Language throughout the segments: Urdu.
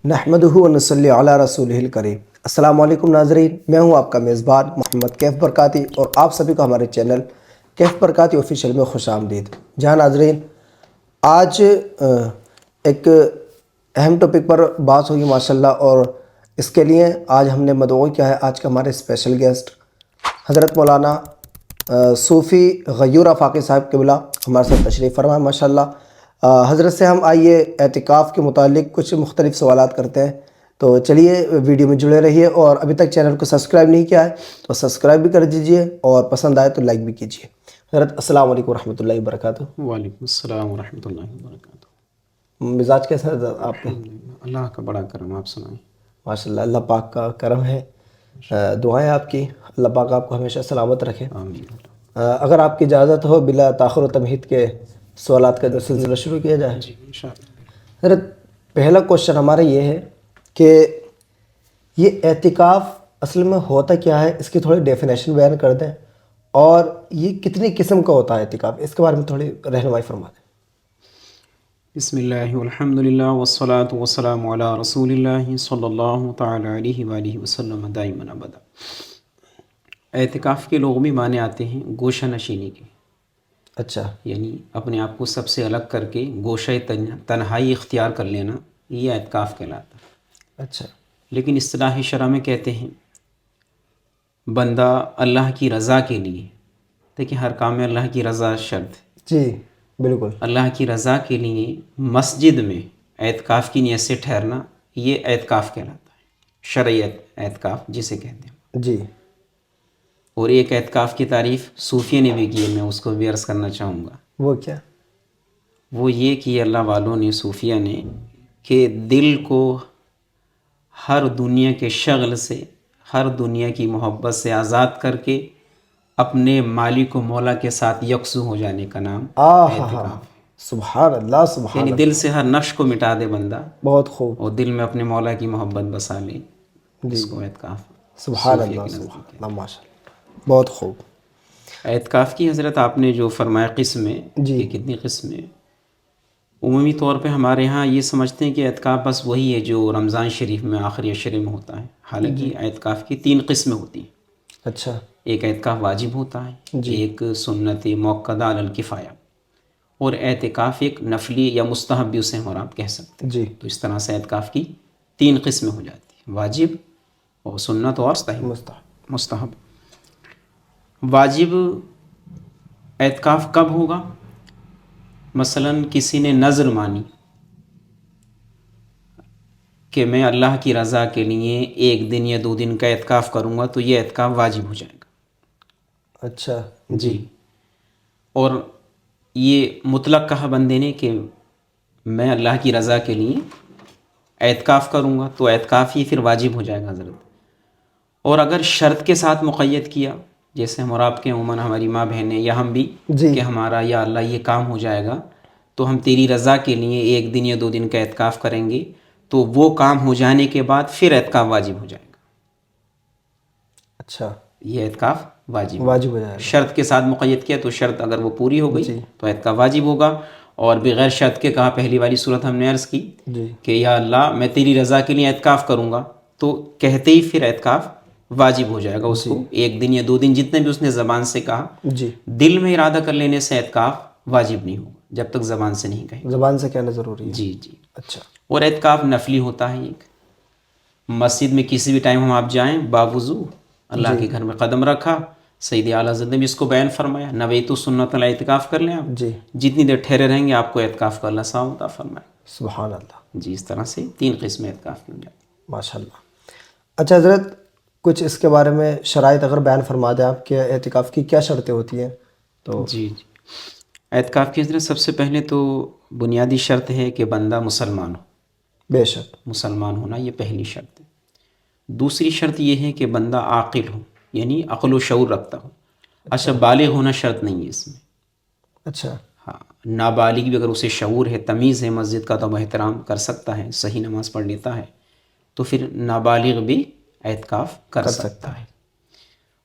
نحمدہ و نصلی علی رسولہ الکریم۔ السلام علیکم ناظرین، میں ہوں آپ کا میزبان محمد کیف برکاتی اور آپ سبھی کو ہمارے چینل کیف برکاتی آفیشیل میں خوش آمدید۔ جہاں ناظرین آج ایک اہم ٹاپک پر بات ہوگی ماشاءاللہ، اور اس کے لیے آج ہم نے مدعو کیا ہے آج کا ہمارے اسپیشل گیسٹ حضرت مولانا صوفی غیور آفاقی صاحب قبلہ ہمارے ساتھ تشریف فرما ماشاءاللہ۔ حضرت سے ہم آئیے اعتکاف کے متعلق کچھ مختلف سوالات کرتے ہیں، تو چلیے ویڈیو میں جڑے رہیے، اور ابھی تک چینل کو سبسکرائب نہیں کیا ہے تو سبسکرائب بھی کر دیجئے اور پسند آئے تو لائک بھی کیجئے۔ حضرت السلام علیکم ورحمۃ اللہ وبرکاتہ۔ وعلیکم السلام ورحمۃ اللہ وبرکاتہ۔ مزاج کیسا ہے آپ کے؟ الحمدللہ، اللہ کا بڑا کرم، آپ سنائیں۔ ماشاءاللہ، اللہ پاک کا کرم ہے، دعائیں آپ کی، اللہ پاک آپ کو ہمیشہ سلامت رکھے۔ آمین۔ اگر آپ کی اجازت ہو بلا تاخر و تمہید کے سوالات کا سلسلہ شروع کیا جائے۔ جی انشاءاللہ۔ حضرت پہلا کوشچن ہمارا یہ ہے کہ یہ اعتکاف اصل میں ہوتا کیا ہے، اس کی تھوڑی ڈیفینیشن بیان کر دیں، اور یہ کتنی قسم کا ہوتا ہے اعتکاف، اس کے بارے میں تھوڑی رہنمائی فرما دیں۔ بسم اللہ والحمدللہ والصلاة والسلام علی رسول اللہ صلی اللہ تعالی علیہ وآلہ وسلم دائما ابدا۔ اعتکاف کے لغوی معنی آتے ہیں گوشہ نشینی کے، اچھا، یعنی اپنے آپ کو سب سے الگ کر کے گوشہ تنہائی اختیار کر لینا، یہ اعتکاف کہلاتا ہے۔ اچھا، لیکن اصطلاح شرع میں کہتے ہیں بندہ اللہ کی رضا کے لیے، دیکھیں ہر کام میں اللہ کی رضا شرط ہے، جی بالکل، اللہ کی رضا کے لیے مسجد میں اعتکاف کی نیت سے ٹھہرنا، یہ اعتکاف کہلاتا ہے، شرعی اعتکاف جسے کہتے ہیں۔ جی اور ایک اعتکاف کی تعریف صوفیہ نے بھی کی ہے، میں اس کو بھی عرض کرنا چاہوں گا۔ وہ کیا؟ وہ یہ کہ اللہ والوں نے، صوفیہ نے، کہ دل کو ہر دنیا کے شغل سے، ہر دنیا کی محبت سے آزاد کر کے اپنے مالک و مولا کے ساتھ یکسو ہو جانے کا نام اعتکاف ہے۔ سبحان اللہ، سبحان یعنی اللہ، دل سے ہر نقش کو مٹا دے بندہ، بہت خوب، اور دل میں اپنے مولا کی محبت بسا لے، جی اس کو اعتکاف سبحان صوفیہ اللہ، کے سبحان نزدیک ہے۔ اللہ، ماشاء اللہ، بہت خوب۔ اعتکاف کی حضرت آپ نے جو فرمایا قسمیں، جی کہ کتنی قسمیں، عمومی طور پہ ہمارے ہاں یہ سمجھتے ہیں کہ اعتکاف بس وہی ہے جو رمضان شریف میں آخری عشرے میں ہوتا ہے، حالانکہ اعتکاف کی 3 قسمیں ہوتی ہیں۔ اچھا، ایک اعتکاف واجب ہوتا ہے، جی ایک سنت موقدہ علی الکفایہ، اور اعتکاف ایک نفلی یا مستحب بھی اسے ہم اور آپ کہہ سکتے ہیں۔ جی تو اس طرح سے اعتکاف کی 3 قسمیں ہو جاتی ہیں، واجب اور سنت اور مستحب۔ واجب اعتکاف کب ہوگا؟ مثلا کسی نے نذر مانی کہ میں اللہ کی رضا کے لیے 1 دن یا 2 دن کا اعتکاف کروں گا، تو یہ اعتکاف واجب ہو جائے گا۔ اچھا، جی، اور یہ مطلق کہا بندے نے کہ میں اللہ کی رضا کے لیے اعتکاف کروں گا، تو اعتکاف ہی پھر واجب ہو جائے گا حضرت۔ اور اگر شرط کے ساتھ مقید کیا، جیسے ہم اور آپ کے عموماً ہماری ماں بہنیں یا ہم بھی، جی کہ ہمارا یا اللہ یہ کام ہو جائے گا تو ہم تیری رضا کے لیے 1 دن یا 2 دن کا اعتکاف کریں گے، تو وہ کام ہو جانے کے بعد پھر اعتکاف واجب ہو جائے گا۔ اچھا، یہ اعتکاف واجب ہو جائے گا، شرط کے ساتھ مقید کیا تو شرط اگر وہ پوری ہو گئی جی تو اعتکاف واجب ہوگا، اور بغیر شرط کے کہا، پہلی والی صورت ہم نے عرض کی جی کہ یا اللہ میں تیری رضا کے لیے اعتکاف کروں گا، تو کہتے ہی پھر اعتکاف واجب ہو جائے گا اس کو، 1 دن یا 2 دن جتنے بھی اس نے زبان سے کہا۔ جی، دل میں ارادہ کر لینے سے اعتکاف واجب نہیں ہوگا جب تک زبان سے نہیں کہے۔ زبان سے کہنا ضروری ہے، جی جی۔ اچھا، اور اعتکاف نفلی ہوتا ہے، ایک مسجد میں کسی بھی ٹائم ہم آپ جائیں باوضو، اللہ کے گھر میں قدم رکھا، سید اعلیٰ حضرت نے بھی اس کو بیان فرمایا، نویت سنت الاعتکاف کر لیں آپ، جی جتنی دیر ٹھہرے رہیں گے آپ کو اعتکاف کا اللہ ثواب عطا فرمائے۔ سبحان اللہ، جی، اس طرح سے 3 قسمیں اعتکاف کی جاتی ہیں۔ ماشاء اللہ۔ اچھا حضرت، کچھ اس کے بارے میں شرائط اگر بیان فرما دیں آپ کہ اعتکاف کی کیا شرطیں ہوتی ہیں تو؟ جی جی، اعتکاف کی حضرت سب سے پہلے تو بنیادی شرط ہے کہ بندہ مسلمان ہو، بے شک، مسلمان ہونا یہ پہلی شرط ہے۔ دوسری شرط یہ ہے کہ بندہ عاقل ہو، یعنی عقل و شعور رکھتا ہو۔ اچھا، بالغ ہونا شرط نہیں ہے اس میں، اچھا، ہاں، نابالغ بھی اگر اسے شعور ہے، تمیز ہے مسجد کا، تو وہ احترام کر سکتا ہے، صحیح نماز پڑھ لیتا ہے، تو پھر نابالغ بھی اعتکاف کر سکتا ہے۔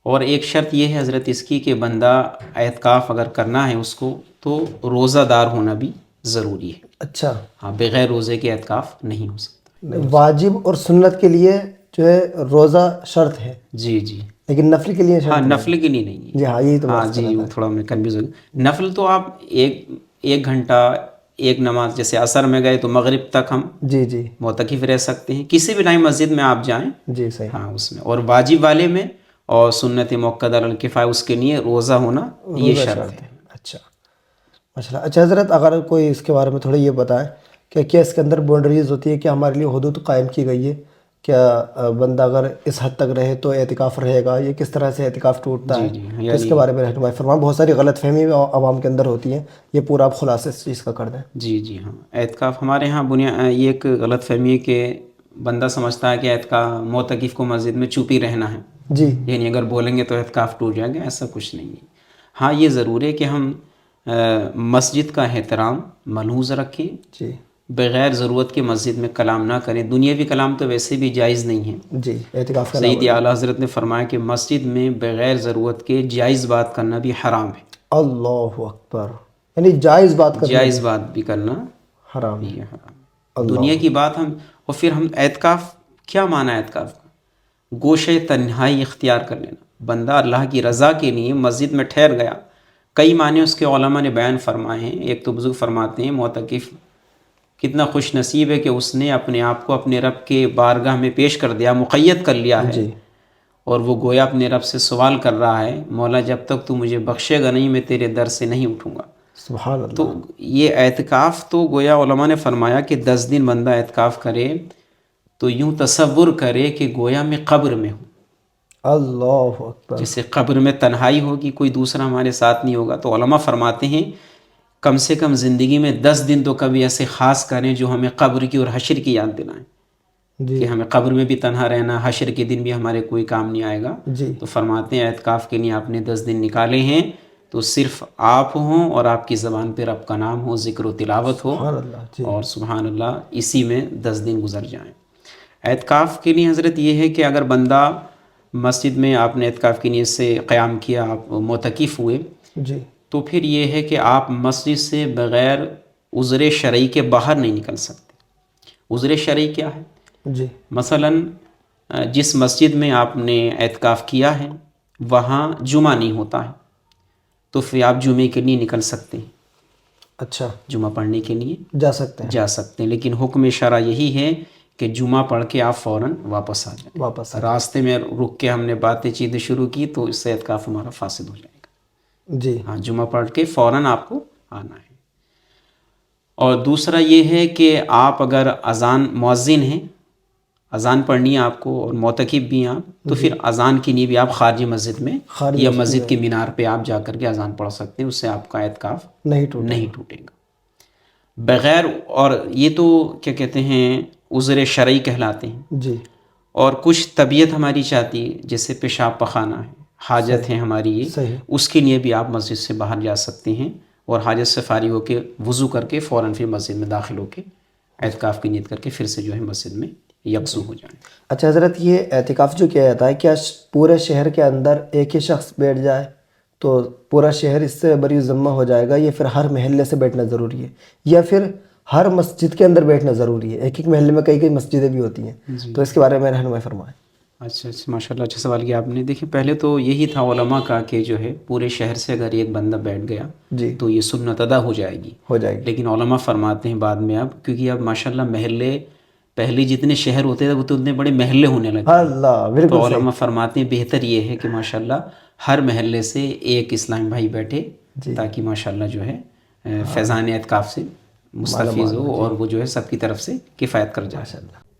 اور ایک شرط یہ ہے حضرت اس کی کہ بندہ اعتکاف اگر کرنا ہے اس کو تو روزہ دار ہونا بھی ضروری ہے، اچھا، ہاں، بغیر روزے کے اعتکاف نہیں ہو سکتا۔ واجب اور سنت کے لیے جو ہے روزہ شرط ہے، جی جی لیکن نفل کے لیے شرط ہاں نہیں۔ نفل کے لیے نہیں ہے۔ جی ہاں، یہی تو ہاں جی وہ تھوڑا میں کنفیوز ہو گیا۔ نفل تو آپ ایک گھنٹہ ایک نماز، جیسے عصر میں گئے تو مغرب تک ہم جی جی معتکف رہ سکتے ہیں، کسی بھی ٹائم مسجد میں آپ جائیں۔ جی صحیح۔ ہاں اس میں، اور واجب والے میں اور سنت موقدہ علی الکفایہ اس کے لیے روزہ ہونا یہ روزہ شرط ہے۔ اچھا ماشاء اللہ۔ اچھا حضرت، اگر کوئی اس کے بارے میں تھوڑا یہ بتائیں کہ کیا اس کے اندر باؤنڈریز ہوتی ہے کہ ہمارے لیے حدود قائم کی گئی ہے؟ کیا بندہ اگر اس حد تک رہے تو اعتکاف رہے گا؟ یہ کس طرح سے اعتکاف ٹوٹتا ہے؟ جی تو اس کے بارے میں رہنمائی فرمائیں، بہت ساری غلط فہمی عوام کے اندر ہوتی ہیں، یہ پورا آپ خلاصے اس چیز کا کر دیں۔ جی جی ہاں، اعتکاف ہمارے ہاں یہ ایک غلط فہمی ہے کہ بندہ سمجھتا ہے کہ اعتکاف معتکف کو مسجد میں چپ ہی رہنا ہے، جی یعنی اگر بولیں گے تو اعتکاف ٹوٹ جائے گا، ایسا کچھ نہیں ہے۔ ہاں یہ ضرور ہے کہ ہم مسجد کا احترام ملحوظ رکھیں، جی بغیر ضرورت کے مسجد میں کلام نہ کریں۔ دنیاوی کلام تو ویسے بھی جائز نہیں ہے۔ جی اعتکاف کا سید اعلیٰ حضرت نے فرمایا کہ مسجد میں بغیر ضرورت کے جائز بات کرنا بھی حرام ہے، اللہ اکبر، یعنی جائز بات کرنا جائز بات بھی کرنا حرام بھی ہے۔ حرام۔ دنیا کی بات ہم، اور پھر ہم اعتکاف کیا معنی ہے اعتکاف کا؟ گوشے تنہائی اختیار کر لینا، بندہ اللہ کی رضا کے لیے مسجد میں ٹھہر گیا۔ کئی معنی اس کے علماء نے بیان فرمائے ہیں۔ ایک تو بزرگ فرماتے ہیں معتکف کتنا خوش نصیب ہے کہ اس نے اپنے آپ کو اپنے رب کے بارگاہ میں پیش کر دیا، مقید کر لیا ہے، جی اور وہ گویا اپنے رب سے سوال کر رہا ہے، مولا جب تک تو مجھے بخشے گا نہیں میں تیرے در سے نہیں اٹھوں گا۔ سبحان اللہ۔ تو یہ اعتکاف تو گویا علماء نے فرمایا کہ 10 دن بندہ اعتکاف کرے تو یوں تصور کرے کہ گویا میں قبر میں ہوں۔ اللہ اکبر۔ جیسے قبر میں تنہائی ہوگی، کوئی دوسرا ہمارے ساتھ نہیں ہوگا، تو علماء فرماتے ہیں کم سے کم زندگی میں 10 دن تو کبھی ایسے خاص کریں جو ہمیں قبر کی اور حشر کی یاد دلائیں، جی کہ ہمیں قبر میں بھی تنہا رہنا، حشر کے دن بھی ہمارے کوئی کام نہیں آئے گا۔ جی تو فرماتے ہیں اعتکاف کے لیے آپ نے 10 دن نکالے ہیں تو صرف آپ ہوں اور آپ کی زبان پہ رب کا نام ہو، ذکر و تلاوت ہو، سبحان اللہ۔ جی اور سبحان اللہ، اسی میں 10 دن گزر جائیں۔ اعتکاف کے لیے حضرت یہ ہے کہ اگر بندہ مسجد میں آپ نے اعتکاف کی نیت سے قیام کیا، آپ معتکف ہوئے، جی تو پھر یہ ہے کہ آپ مسجد سے بغیر عذر شرعی کے باہر نہیں نکل سکتے۔ عذر شرعی کیا ہے؟ جی مثلاً جس مسجد میں آپ نے اعتکاف کیا ہے وہاں جمعہ نہیں ہوتا ہے، تو پھر آپ جمعے کے لیے نکل سکتے ہیں، اچھا جمعہ پڑھنے کے لیے جا سکتے ہیں، جا سکتے ہیں، لیکن حکم شرع یہی ہے کہ جمعہ پڑھ کے آپ فوراً واپس آ جائیں۔ واپس راستے میں رک کے ہم نے باتیں چیتیں شروع کی تو اس سے اعتکاف ہمارا فاسد ہو جائے گا۔ جی ہاں جمعہ پڑھ کے فوراً آپ کو آنا ہے۔ اور دوسرا یہ ہے کہ آپ اگر اذان مؤذن ہیں، اذان پڑھنی ہے آپ کو اور معتکف بھی ہیں آپ، تو پھر اذان کے لیے بھی آپ خارجی مسجد میں خارجی یا مسجد کے مینار پہ آپ جا کر کے اذان پڑھ سکتے ہیں، اس سے آپ کا اعتکاف نہیں ٹوٹے نہیں ٹوٹے گا بغیر۔ اور یہ تو کیا کہتے ہیں عذر شرعی کہلاتے ہیں۔ جی اور کچھ طبیعت ہماری چاہتی ہے، جیسے پیشاب پخانہ ہے، حاجت ہے ہماری، یہ صحیح اس کے لیے بھی آپ مسجد سے باہر جا سکتے ہیں، اور حاجت سے فارغ ہو کے وضو کر کے فوراً پھر مسجد میں داخل ہو کے اعتکاف کی نیت کر کے پھر سے جو ہے مسجد میں یکسو ہو جائیں۔ اچھا حضرت، یہ اعتکاف جو کیا جاتا ہے، کیا پورے شہر کے اندر ایک ہی شخص بیٹھ جائے تو پورا شہر اس سے بری ذمہ ہو جائے گا، یا پھر ہر محلے سے بیٹھنا ضروری ہے، یا پھر ہر مسجد کے اندر بیٹھنا ضروری ہے؟ ایک ایک محلے میں کئی کئی مسجدیں بھی ہوتی ہیں، تو اس کے بارے میں رہنمائی فرمائیں۔ اچھا اچھا، ماشاء اللہ، اچھا سوال کیا آپ نے۔ دیکھیں پہلے تو یہی تھا علماء کا کہ جو ہے پورے شہر سے اگر ایک بندہ بیٹھ گیا جی تو یہ سنت ادا ہو جائے گی، ہو جائے گی۔ لیکن علماء فرماتے ہیں بعد میں اب، کیونکہ اب ماشاءاللہ محلے، پہلے جتنے شہر ہوتے تھے وہ تو اتنے بڑے محلے ہونے لگے، اللہ بالکل تو صحیح۔ علماء فرماتے ہیں بہتر یہ ہے کہ ماشاءاللہ ہر محلے سے ایک اسلام بھائی بیٹھے، جی تاکہ ماشاءاللہ جو ہے فیضان اعتکاف سے مستفیض ہو اور وہ جو ہے سب کی طرف سے کفایت کر جائے۔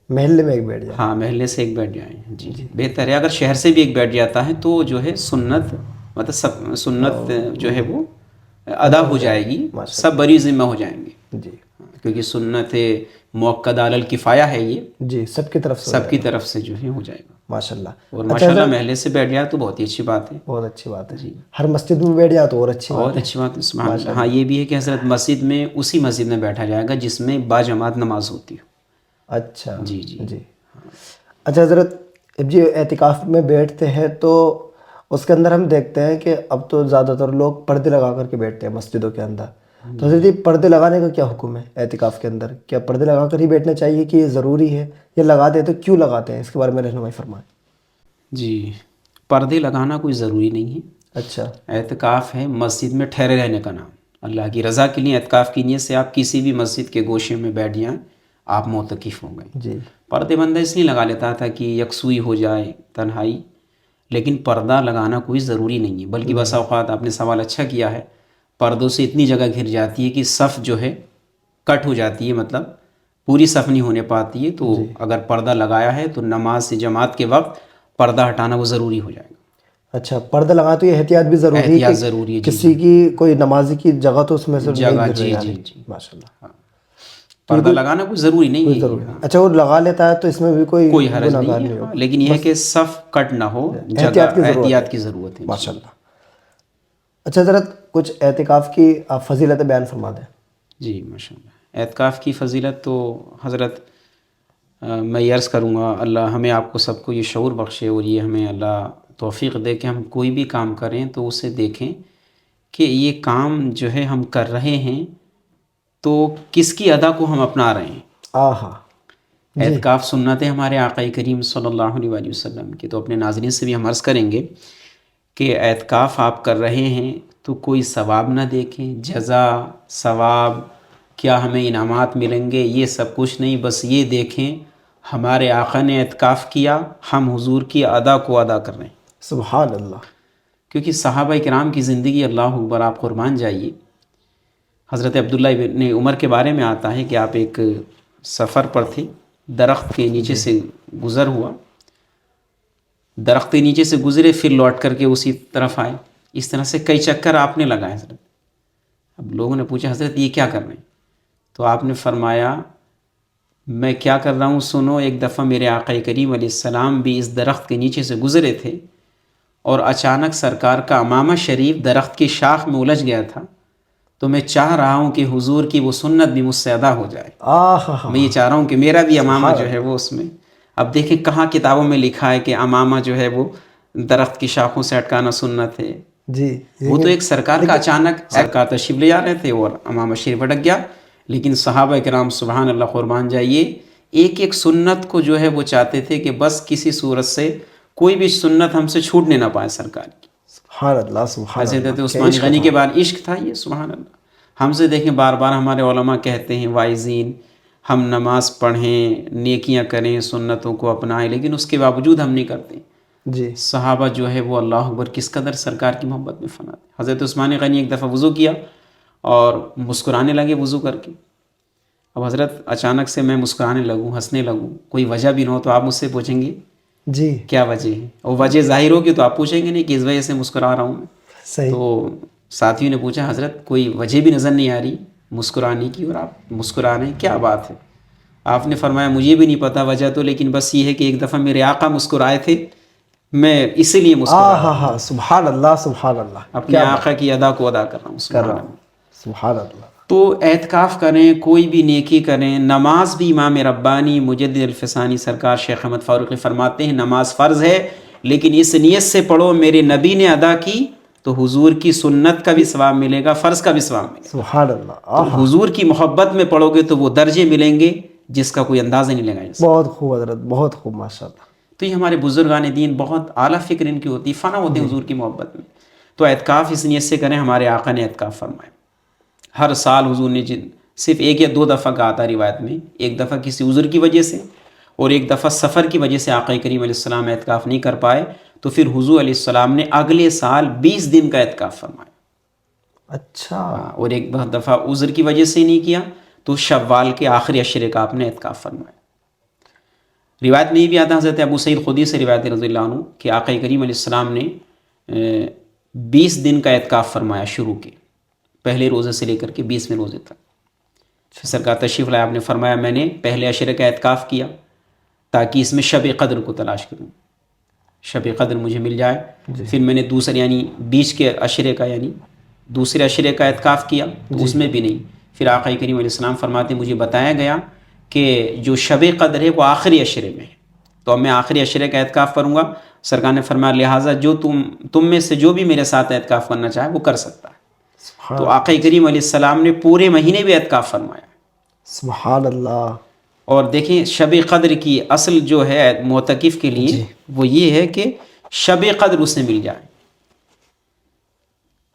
محلے میں ایک بیٹھ جائے۔ ہاں محلے سے ایک بیٹھ جائیں، جی بہتر ہے۔ اگر شہر سے بھی ایک بیٹھ جاتا ہے تو جو ہے سنت، مطلب سنت جو ہے وہ ادا ہو جائے گی، سب بری ذمہ ہو جائیں گے، جی کیونکہ سنت موقدہ علی الکفایہ ہے، یہ جی سب کی طرف سے سب کی طرف سے جو ہے ہو جائے گا۔ ماشاء اللہ۔ اور ماشاءاللہ محلے سے بیٹھ جائے تو بہت ہی اچھی بات ہے، بہت اچھی بات ہے، ہر مسجد میں بیٹھ جائے تو اور اچھی بات بہت اچھی بات ہے، سبحان اللہ۔ ہاں یہ بھی ہے کہ حضرت مسجد میں اسی مسجد میں بیٹھا جائے گا جس میں باجماعت نماز ہوتی ہو۔ اچھا جی جی جی۔ اچھا حضرت، جی اعتکاف میں بیٹھتے ہیں تو اس کے اندر ہم دیکھتے ہیں کہ اب تو زیادہ تر لوگ پردے لگا کر کے بیٹھتے ہیں مسجدوں کے اندر، تو حضرت یہ پردے لگانے کا کیا حکم ہے اعتکاف کے اندر؟ کیا پردے لگا کر ہی بیٹھنا چاہیے کہ یہ ضروری ہے، یا لگاتے ہیں تو کیوں لگاتے ہیں؟ اس کے بارے میں رہنمائی فرمائیں۔ جی، پردے لگانا کوئی ضروری نہیں ہے۔ اچھا، اعتکاف ہے مسجد میں ٹھہرے رہنے کا نام۔ اللہ کی رضا کے لیے اعتکاف کی نیت سے آپ کسی بھی مسجد کے گوشے میں بیٹھ جائیں، آپ معتکف ہوں گے۔ جی پردے بندہ اس لیے لگا لیتا تھا کہ یکسوئی ہو جائے، تنہائی، لیکن پردہ لگانا کوئی ضروری نہیں ہے، بلکہ بسا اوقات آپ نے سوال اچھا کیا ہے، پردوں سے اتنی جگہ گھر جاتی ہے کہ صف جو ہے کٹ ہو جاتی ہے، مطلب پوری صف نہیں ہونے پاتی ہے۔ تو اگر پردہ لگایا ہے تو نماز سے جماعت کے وقت پردہ ہٹانا وہ ضروری ہو جائے گا۔ اچھا، پردہ لگا تو یہ احتیاط بھی ضروری ہے احتیاط کہ ضروری ہے، جی کسی کی کوئی نمازی کی جگہ تو اس میں سے نہیں جگہ، گر جی رہی جی ہے۔ جی، ماشاء اللہ، پردہ لگانا کوئی ضروری نہیں کوئی ہے، ضروری نہیں۔ اچھا، وہ لگا لیتا ہے تو اس میں بھی کوئی حرج گناہ گار نہیں نہیں ہے، ہوگا، لیکن یہ ہے کہ صف کٹ نہ ہو، جگہ احتیاط کی ضرورت ہے۔ احتیاط کی ضرورت ہے۔ ماشاء اللہ۔ اچھا حضرت، کچھ اعتکاف کی آپ فضیلتیں بیان فرما دیں۔ جی ماشاء اللہ، اعتکاف کی فضیلت تو حضرت میں یہ عرض کروں گا، اللہ ہمیں آپ کو سب کو یہ شعور بخشے، اور یہ ہمیں اللہ توفیق دے کہ ہم کوئی بھی کام کریں تو اسے دیکھیں کہ یہ کام جو ہے ہم کر رہے ہیں تو کس کی ادا کو ہم اپنا رہے ہیں۔ آہا، اعتکاف سنت ہے ہمارے آقا کریم صلی اللہ علیہ وآلہ وسلم کی، تو اپنے ناظرین سے بھی ہم عرض کریں گے کہ اعتکاف آپ کر رہے ہیں تو کوئی ثواب نہ دیکھیں، جزا، ثواب، کیا ہمیں انعامات ملیں گے، یہ سب کچھ نہیں، بس یہ دیکھیں ہمارے آقا نے اعتکاف کیا، ہم حضور کی ادا کو ادا کر رہے ہیں۔ سبحان اللہ۔ کیونکہ صحابہ کرام کی زندگی، اللہ اکبر، آپ قربان جائیے۔ حضرت عبداللہ ابن عمر کے بارے میں آتا ہے کہ آپ ایک سفر پر تھے، درخت کے نیچے سے گزر ہوا، درخت کے نیچے سے گزرے، پھر لوٹ کر کے اسی طرف آئے، اس طرح سے کئی چکر آپ نے لگائے حضرت۔ اب لوگوں نے پوچھا حضرت یہ کیا کر رہے ہیں؟ تو آپ نے فرمایا میں کیا کر رہا ہوں سنو، ایک دفعہ میرے آقا کریم علیہ السلام بھی اس درخت کے نیچے سے گزرے تھے، اور اچانک سرکار کا امامہ شریف درخت کی شاخ میں الجھ گیا تھا، تو میں چاہ رہا ہوں کہ حضور کی وہ سنت بھی مجھ سے ادا ہو جائے۔ میں یہ چاہ رہا ہوں کہ میرا بھی امامہ جو ہے وہ اس میں، اب دیکھیں کہاں کتابوں میں لکھا ہے کہ امامہ جو ہے وہ درخت کی شاخوں سے اٹکانا سنت ہے۔ جی، وہ تو ایک سرکار کا اچانک سرکار تشریف لے جا رہے تھے اور امامہ شریف اٹک گیا، لیکن صحابہ کرام سبحان اللہ قربان جائیے ایک ایک سنت کو جو ہے وہ چاہتے تھے کہ بس کسی صورت سے کوئی بھی سنت ہم سے چھوٹنے نہ پائے سرکار کی۔ سبحان اللہ، سبحان اللہ۔ حضرت عثمان غنی کے بعد عشق تھا یہ، سبحان اللہ۔ ہم سے دیکھیں بار بار ہمارے علماء کہتے ہیں، واعظین، ہم نماز پڑھیں، نیکیاں کریں، سنتوں کو اپنائیں، لیکن اس کے باوجود ہم نہیں کرتے۔ جی، صحابہ جو ہے وہ اللہ اکبر کس قدر سرکار کی محبت میں فنا تھے۔ حضرت عثمان غنی ایک دفعہ وضو کیا اور مسکرانے لگے وضو کر کے۔ اب حضرت اچانک سے میں مسکرانے لگوں، ہنسنے لگوں، کوئی وجہ بھی نہ ہو تو آپ مجھ سے پوچھیں گے جی، کیا وجہ ہے، اور وجہ ظاہر ہوگی تو آپ پوچھیں گے نہیں کہ اس وجہ سے مسکرا رہا ہوں میں۔ صحیح۔ تو ساتھیوں نے پوچھا حضرت کوئی وجہ بھی نظر نہیں آ رہی مسکرانے کی اور آپ مسکرا رہے ہیں، کیا بات ہے؟ آپ نے فرمایا مجھے بھی نہیں پتا وجہ تو، لیکن بس یہ ہے کہ ایک دفعہ میرے آقا مسکرائے تھے، میں اسی لیے مسکرا رہا ہوں، ہاں، سبحان اللہ، سبحان اللہ، اپنے آقا کی ادا کو ادا کر رہا ہوں، سبحان اللہ۔ سبحان اللہ۔ تو اعتکاف کریں، کوئی بھی نیکی کریں، نماز بھی امام ربانی مجدد الفسانی سرکار شیخ احمد فاروقی فرماتے ہیں نماز فرض ہے، لیکن اس نیت سے پڑھو میرے نبی نے ادا کی تو حضور کی سنت کا بھی ثواب ملے گا، فرض کا بھی ثواب ملے گا۔ سبحان اللہ۔ تو حضور کی محبت میں پڑھو گے تو وہ درجے ملیں گے جس کا کوئی اندازہ نہیں لگایا جا سکتا۔ بہت خوب حضرت، بہت خوب، ماشاء اللہ۔ تو یہ ہمارے بزرگان دین بہت اعلیٰ فکر ان کی ہوتی، فنا ہوتے ہیں حضور کی محبت میں۔ تو اعتکاف اس نیت سے کریں، ہمارے آقا نے اعتکاف فرمایا، ہر سال حضور نے صرف ایک یا دو دفعہ کہا تھا روایت میں، ایک دفعہ کسی عذر کی وجہ سے اور ایک دفعہ سفر کی وجہ سے آقا کریم علیہ السلام اعتکاف نہیں کر پائے، تو پھر حضور علیہ السلام نے اگلے سال 20 دن کا اعتکاف فرمایا۔ اچھا، اور ایک دفعہ عذر کی وجہ سے نہیں کیا تو شوال کے آخری عشرے کا آپ نے اعتکاف فرمایا۔ روایت میں یہ بھی آتا حضرت ابو سعید خدری سے روایت رضی اللہ عنہ کہ آقا کریم علیہ السلام نے 20 دن کا اعتکاف فرمایا شروع کے پہلے روزے سے لے کر کے 20ویں روزے تک۔ سرکار تشریف لائے، آپ نے فرمایا میں نے پہلے عشرے کا اعتکاف کیا تاکہ اس میں شب قدر کو تلاش کروں، شب قدر مجھے مل جائے۔ پھر میں نے دوسرے یعنی بیچ کے عشرے کا یعنی دوسرے عشرے کا اعتکاف کیا تو اس میں بھی نہیں۔ پھر آقا کریم علیہ السلام فرماتے مجھے بتایا گیا کہ جو شب قدر ہے وہ آخری عشرے میں ہے، تو اب میں آخری عشرے کا اعتکاف کروں گا۔ سرکار نے فرمایا لہٰذا جو تم میں سے جو بھی میرے ساتھ اعتکاف کرنا چاہے وہ کر سکتا ہے۔ تو آقا کریم علیہ السلام نے پورے مہینے بھی اعتکاف فرمایا. سبحان اللہ. اور دیکھیں شب قدر کی اصل جو ہے معتکف کے لیے وہ یہ ہے کہ شب قدر اسے مل جائے.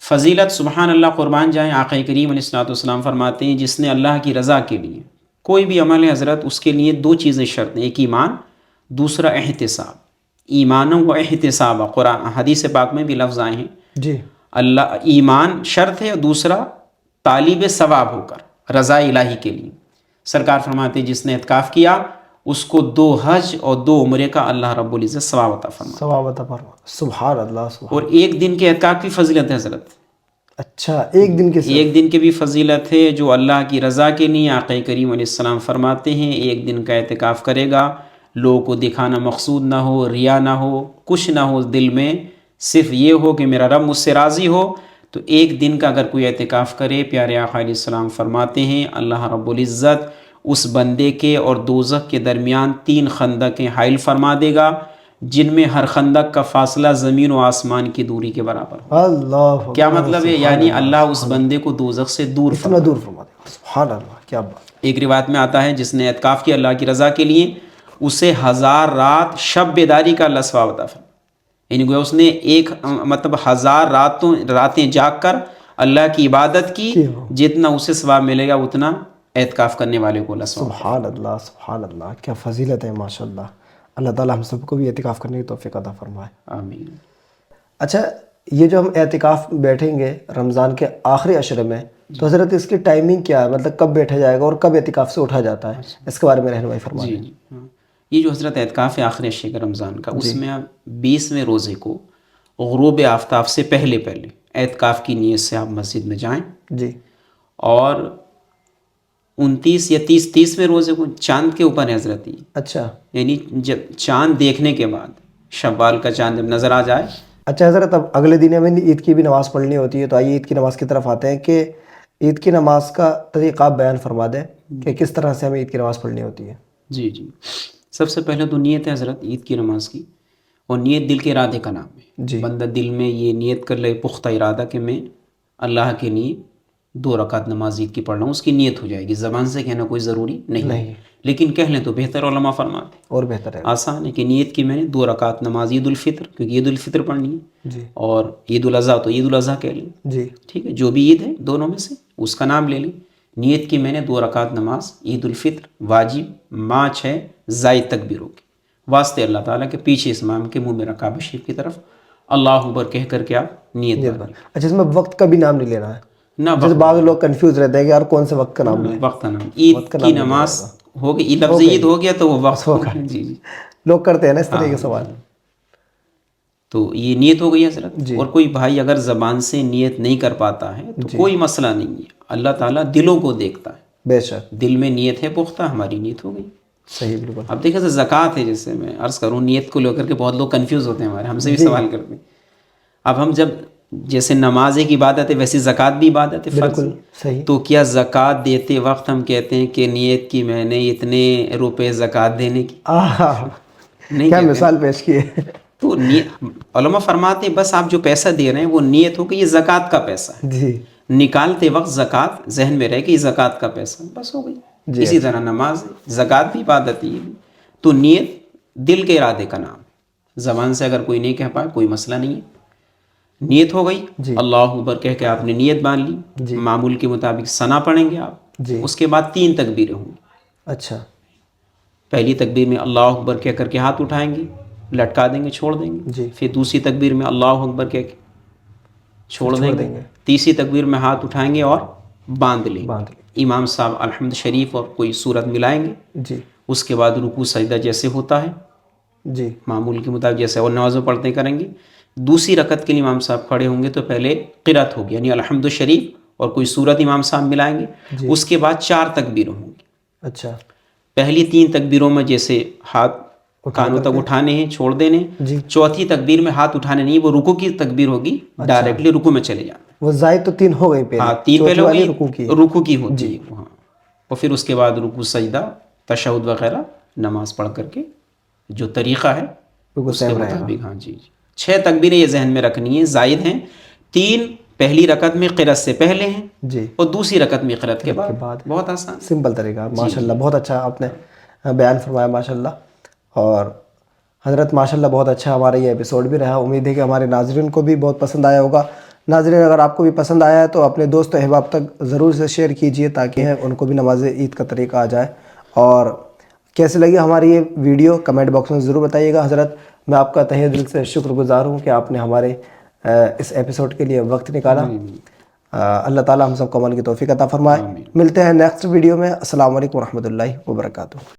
فضیلت سبحان اللہ قربان جائیں. آقا کریم علیہ الصلوۃ والسلام فرماتے ہیں جس نے اللہ کی رضا کے لیے کوئی بھی عمل ہے حضرت اس کے لیے دو چیزیں شرط ہیں. ایک ایمان, دوسرا احتساب. ایمان و احتساب قرآن حدیث پاک میں بھی لفظ آئے ہیں. جی. اللہ ایمان شرط ہے اور دوسرا طالب ثواب ہو کر رضا الہی کے لیے. سرکار فرماتے ہیں جس نے اعتکاف کیا اس کو 2 حج اور 2 عمرے کا اللہ رب العزت ثواب عطا فرماتا. ثواب عطا فرما. سبحان اللہ. سبحان. اور ایک دن کے اعتکاف کی فضیلت ہے حضرت. اچھا, ایک دن کے ایک دن کی بھی فضیلت ہے. جو اللہ کی رضا کے لیے آقا کریم علیہ السلام فرماتے ہیں ایک دن کا اعتکاف کرے گا, لوگوں کو دکھانا مقصود نہ ہو, ریا نہ ہو, کچھ نہ ہو, دل میں صرف یہ ہو کہ میرا رب مجھ سے راضی ہو, تو ایک دن کا اگر کوئی اعتکاف کرے, پیارے آقا علیہ السلام فرماتے ہیں اللہ رب العزت اس بندے کے اور دوزخ کے درمیان 3 خندقیں حائل فرما دے گا جن میں ہر خندق کا فاصلہ زمین و آسمان کی دوری کے برابر ہو. اللہ. کیا مطلب ہے؟ یعنی اللہ اس بندے کو دوزخ سے دور اتنا دور فرما دے گا. سبحان اللہ. کیا بات. ایک روایت میں آتا ہے جس نے اعتکاف کیا اللہ کی رضا کے لیے اسے 1000 رات شب بیداری کا اللہ ثواب عطا فرمائے. یعنی گویا اس نے ایک مطلب 1000 راتیں جاگ کر اللہ کی عبادت کی, جتنا اسے ثواب ملے گا اتنا اعتکاف کرنے والے کو اللہ ثواب. سبحان اللہ. سبحان اللہ. کیا فضیلت ہے ماشاء اللہ. اللہ تعالیٰ ہم سب کو بھی اعتکاف کرنے کی توفیق عطا فرمائے. آمین. اچھا, یہ جو ہم اعتکاف بیٹھیں گے رمضان کے آخری عشرے میں, تو حضرت اس کی ٹائمنگ کیا ہے؟ مطلب کب بیٹھا جائے گا اور کب اعتکاف سے اٹھا جاتا ہے؟ اس کے بارے میں رہنمائی فرمائیں. جی ہاں, یہ جو حضرت اعتکاف ہے آخری عشرے کا رمضان کا, اس میں آپ 20ویں روزے کو غروب آفتاب سے پہلے اعتکاف کی نیت سے آپ مسجد میں جائیں. جی. اور 29 یا 30ویں روزے کو چاند کے اوپر ہے حضرت. اچھا, یعنی جب چاند دیکھنے کے بعد شوال کا چاند جب نظر آ جائے. اچھا حضرت, اب اگلے دن ہمیں عید کی بھی نماز پڑھنی ہوتی ہے, تو آئیے عید کی نماز کی طرف آتے ہیں کہ عید کی نماز کا طریقہ آپ بیان فرما دیں کہ کس طرح سے ہمیں عید کی نماز پڑھنی ہوتی ہے. جی جی, سب سے پہلے تو نیت ہے حضرت عید کی نماز کی, اور نیت دل کے ارادے کا نام ہے. جی. بندہ دل میں یہ نیت کر لے پختہ ارادہ کہ میں اللہ کے لیے 2 رکعت نماز عید کی پڑھ رہا ہوں, اس کی نیت ہو جائے گی. زبان سے کہنا کوئی ضروری نہیں. لیکن کہہ لیں تو بہتر. علماء فرماتے اور بہتر ہے, آسان ہے کہ نیت کی میں نے 2 رکعت نماز عید الفطر, کیونکہ عید الفطر پڑھنی ہے. جی. اور عید الاضحیٰ تو عید الاضحیٰ کہہ لیں. جی. ٹھیک ہے, جو بھی عید ہے دونوں میں سے اس کا نام لے لیں. نیت کی میں نے 2 رکعت نماز عید الفطر واجب 5 ہے زائد تکبیروں کی واسطے اللہ تعالیٰ کے پیچھے اسمام کے منہ میں کعبہ شریف کی طرف اللہ اکبر کہہ کر کے آپ نیت کریں. اچھا, اس میں وقت کا بھی نام نہیں لینا ہے نہ. جیسے بعض لوگ کنفیوز رہتے ہیں کہ یار کون سے وقت کا نام لیں. وقت کا نام عید کی نماز ہو گئی, لفظ عید ہو گیا تو وہ وقت ہوگا. جی جی, لوگ کرتے ہیں نا اس طرح کے سوال. تو یہ نیت ہو گئی حضرت. اور کوئی بھائی اگر زبان سے نیت نہیں کر پاتا ہے تو کوئی مسئلہ نہیں ہے, اللہ تعالیٰ دلوں کو دیکھتا ہے. بے شک. دل میں نیت ہے پختہ, ہماری نیت ہو گئی. صحیح, بالکل. اب دیکھیں زکوٰۃ ہے, جیسے میں عرض کروں نیت کو لے کر کے بہت لوگ کنفیوز ہوتے ہیں, ہمارے ہم سے بھی سوال کرتے ہیں. اب ہم جب جیسے نماز ایک عبادت ہے ویسی زکوٰۃ بھی عبادت ہے, بالکل صحیح. تو کیا زکوٰۃ دیتے وقت ہم کہتے ہیں کہ نیت کی میں نے اتنے روپے زکوٰۃ دینے کی؟ نہیں, کیا مثال پیش کی ہے. تو علماء فرماتے ہیں بس آپ جو پیسہ دے رہے ہیں وہ نیت ہو کہ یہ زکوٰۃ کا پیسہ ہے. جی. نکالتے وقت زکوٰۃ ذہن میں رہے کہ یہ زکوٰۃ کا پیسہ, بس ہو گئی. اسی طرح نماز زکوٰۃ بھی عبادت ہی ہے. تو نیت دل کے ارادے کا نام, زبان سے اگر کوئی نہیں کہہ پائے کوئی مسئلہ نہیں ہے. نیت ہو گئی, اللہ اکبر کہہ کے آپ نے نیت باندھ لی. معمول کے مطابق ثنا پڑھیں گے آپ. اس کے بعد 3 تکبیریں ہوں گی. اچھا. پہلی تکبیر میں اللہ اکبر کہہ کر کے ہاتھ اٹھائیں گے, لٹکا دیں گے, چھوڑ دیں گے. پھر دوسری تکبیر میں اللہ اکبر کہہ کے چھوڑ دیں گے. تیسری تکبیر میں ہاتھ اٹھائیں گے اور باندھ لیں گے. امام صاحب الحمد شریف اور کوئی سورت ملائیں گے. جی. اس کے بعد رکوع سجدہ جیسے ہوتا ہے جی معمول کے مطابق جیسے اور نمازوں پڑھتے کریں گے. دوسری رکعت کے لیے امام صاحب کھڑے ہوں گے تو پہلے قرات ہوگی یعنی الحمد شریف اور کوئی سورت امام صاحب ملائیں گے. اس کے بعد 4 تکبیریں ہوں گی. اچھا. پہلی 3 تکبیروں میں جیسے ہاتھ کانوں تک اٹھانے ہیں, چھوڑ دینے. چوتھی تکبیر میں ہاتھ اٹھانے نہیں, وہ رکوع کی تکبیر ہوگی, ڈائریکٹلی رکوع میں چلے جانا. وہ زائد تو 3 ہو گئی پہلے. ہاں 3 پہلے ہو گئی, رکوع کی ہوتی ہے وہاں. اور پھر اس کے بعد رکوع سجدہ تشہد وغیرہ نماز پڑھ کر کے جو طریقہ ہے اس کے مطابق. ہاں جی 6 تکبیریں یہ ذہن میں رکھنی ہے, زائد ہیں 3 پہلی رکعت میں قرأت سے پہلے ہیں جی اور دوسری رکعت میں قرأت کے بعد. بہت آسان. سمپل طریقہ. ماشاء اللہ بہت اچھا آپ نے بیان فرمایا ماشاء اللہ. اور حضرت ماشاء اللہ بہت اچھا ہمارا یہ ایپیسوڈ بھی رہا. امید ہے کہ ہمارے ناظرین کو بھی بہت پسند آیا ہوگا. ناظرین اگر آپ کو بھی پسند آیا ہے تو اپنے دوست و احباب تک ضرور سے شیئر کیجئے تاکہ ان کو بھی نماز عید کا طریقہ آ جائے. اور کیسے لگی ہماری یہ ویڈیو کمنٹ باکس میں ضرور بتائیے گا. حضرت میں آپ کا تہہ دل سے شکر گزار ہوں کہ آپ نے ہمارے اس ایپیسوڈ کے لیے وقت نکالا. اللہ تعالی ہم سب کو عمل کی توفیق عطا فرمائے. ملتے ہیں نیکسٹ ویڈیو میں. السلام علیکم ورحمۃ اللہ وبرکاتہ.